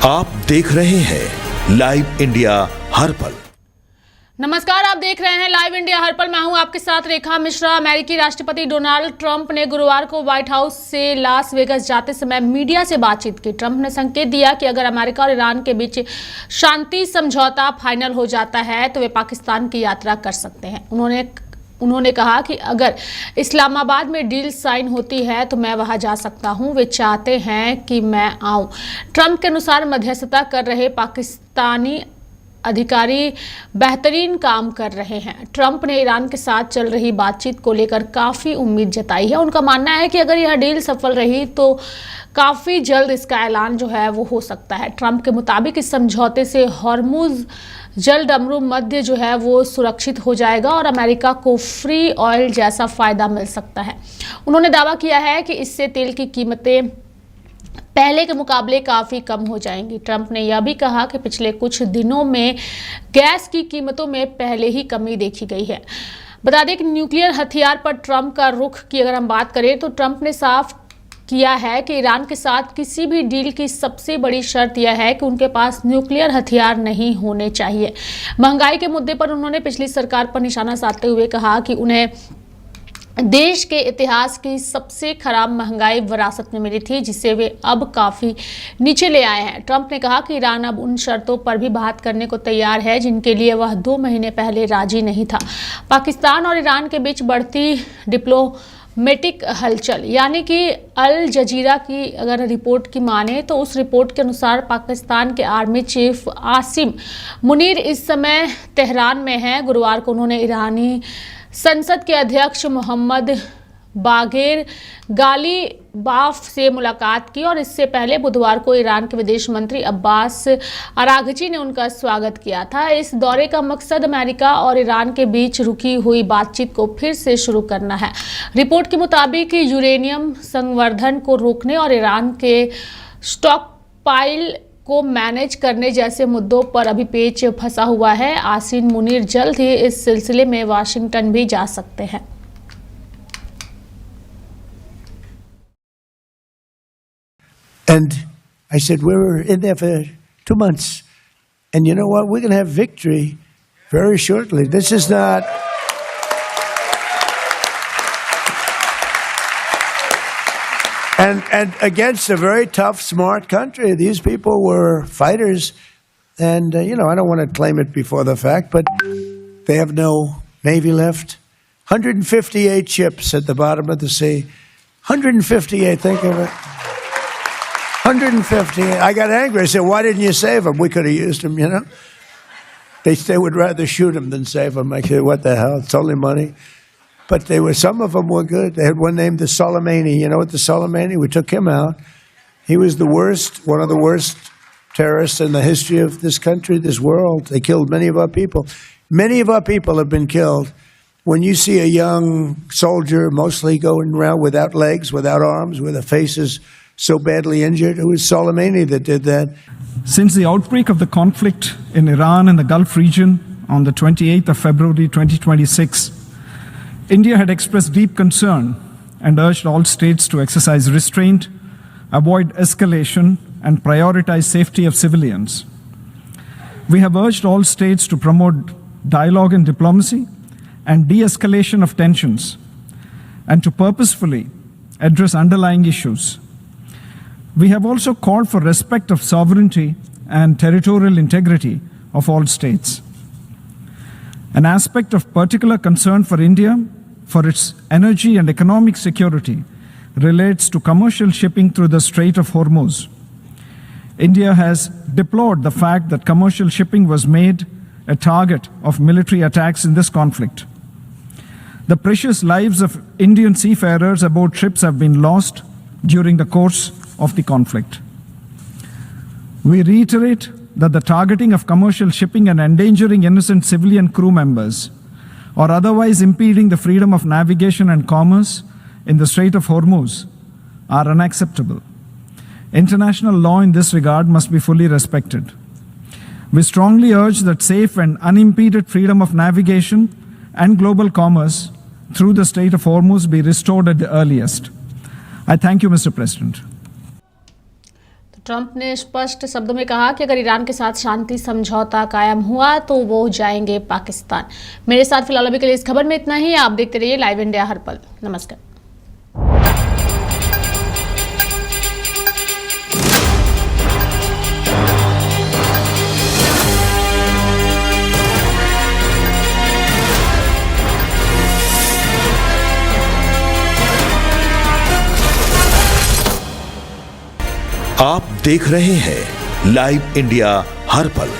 आप देख रहे हैं लाइव इंडिया हर पल। नमस्कार, आप देख रहे हैं लाइव इंडिया हर पल। मैं हूं आपके साथ रेखा मिश्रा। अमेरिकी राष्ट्रपति डोनाल्ड ट्रंप ने गुरुवार को व्हाइट हाउस से लास वेगास जाते समय मीडिया से बातचीत की। ट्रंप ने संकेत दिया कि अगर अमेरिका और ईरान के बीच शांति समझौता फाइनल हो जाता है तो वे पाकिस्तान की यात्रा कर सकते हैं। उन्होंने कहा कि अगर इस्लामाबाद में डील साइन होती है तो मैं वहां जा सकता हूं। वे चाहते हैं कि मैं आऊं। ट्रंप के अनुसार मध्यस्थता कर रहे पाकिस्तानी अधिकारी बेहतरीन काम कर रहे हैं। ट्रंप ने ईरान के साथ चल रही बातचीत को लेकर काफ़ी उम्मीद जताई है। उनका मानना है कि अगर यह डील सफल रही तो काफ़ी जल्द इसका ऐलान जो है वो हो सकता है। ट्रंप के मुताबिक इस समझौते से हॉर्मुज जल डमरू मध्य जो है वो सुरक्षित हो जाएगा और अमेरिका को फ्री ऑयल जैसा फ़ायदा मिल सकता है। उन्होंने दावा किया है कि इससे तेल की कीमतें पहले के मुकाबले काफ़ी कम हो जाएंगी। ट्रंप ने यह भी कहा कि पिछले कुछ दिनों में गैस की कीमतों में पहले ही कमी देखी गई है। बता दें कि न्यूक्लियर हथियार पर ट्रंप का रुख की अगर हम बात करें तो ट्रंप ने साफ किया है कि ईरान के साथ किसी भी डील की सबसे बड़ी शर्त यह है कि उनके पास न्यूक्लियर हथियार नहीं होने चाहिए। महंगाई के मुद्दे पर उन्होंने पिछली सरकार पर निशाना साधते हुए कहा कि उन्हें देश के इतिहास की सबसे खराब महंगाई विरासत में मिली थी, जिसे वे अब काफ़ी नीचे ले आए हैं। ट्रंप ने कहा कि ईरान अब उन शर्तों पर भी बात करने को तैयार है जिनके लिए वह 2 महीने पहले राजी नहीं था। पाकिस्तान और ईरान के बीच बढ़ती डिप्लोमेटिक हलचल, यानी कि अल जजीरा की अगर रिपोर्ट की माने तो उस रिपोर्ट के अनुसार पाकिस्तान के आर्मी चीफ आसिम मुनीर इस समय तेहरान में हैं। गुरुवार को उन्होंने ईरानी संसद के अध्यक्ष मोहम्मद बागेर गालीबाफ से मुलाकात की और इससे पहले बुधवार को ईरान के विदेश मंत्री अब्बास अरागची ने उनका स्वागत किया था। इस दौरे का मकसद अमेरिका और ईरान के बीच रुकी हुई बातचीत को फिर से शुरू करना है। रिपोर्ट के मुताबिक यूरेनियम संवर्धन को रोकने और ईरान के स्टॉक पाइल को मैनेज करने जैसे मुद्दों पर अभी पेच फंसा हुआ है। आसिम मुनीर जल्द ही इस सिलसिले में वाशिंगटन भी जा सकते हैं। And I said, we were in there for 2 months. And you know what? We're going to have victory very shortly. This is not... And against a very tough, smart country. These people were fighters. And, I don't want to claim it before the fact, but they have no Navy left. 158 ships at the bottom of the sea. 158, think of it. 158. I got angry. I said, why didn't you save them? We could have used them, They would rather shoot them than save them. I said, what the hell? It's only money. But some of them were good. They had one named the Soleimani. You know what the Soleimani? We took him out. He was the worst, one of the worst terrorists in the history of this country, this world. They killed many of our people. Many of our people have been killed. When you see a young soldier mostly going around without legs, without arms, with their faces so badly injured, it was Soleimani that did that. Since the outbreak of the conflict in Iran and the Gulf region on the 28th of February 2026, India had expressed deep concern and urged all states to exercise restraint, avoid escalation, and prioritize safety of civilians. We have urged all states to promote dialogue and diplomacy and de-escalation of tensions, and to purposefully address underlying issues. We have also called for respect of sovereignty and territorial integrity of all states. An aspect of particular concern for India, for its energy and economic security, relates to commercial shipping through the Strait of Hormuz. India has deplored the fact that commercial shipping was made a target of military attacks in this conflict. The precious lives of Indian seafarers aboard ships have been lost during the course of the conflict. We reiterate that the targeting of commercial shipping and endangering innocent civilian crew members or otherwise impeding the freedom of navigation and commerce in the Strait of Hormuz are unacceptable. International law in this regard must be fully respected. We strongly urge that safe and unimpeded freedom of navigation and global commerce through the Strait of Hormuz be restored at the earliest. I thank you, Mr. President. Trump ने स्पष्ट शब्दों में कहा कि अगर Iran के साथ शांति समझौता कायम हुआ तो वो जाएंगे पाकिस्तान। मेरे साथ फिलहाल अभी के लिए इस खबर में इतना ही। आप देखते रहिए लाइव इंडिया हर पल। नमस्कार। आप देख रहे हैं लाइव इंडिया हर पल।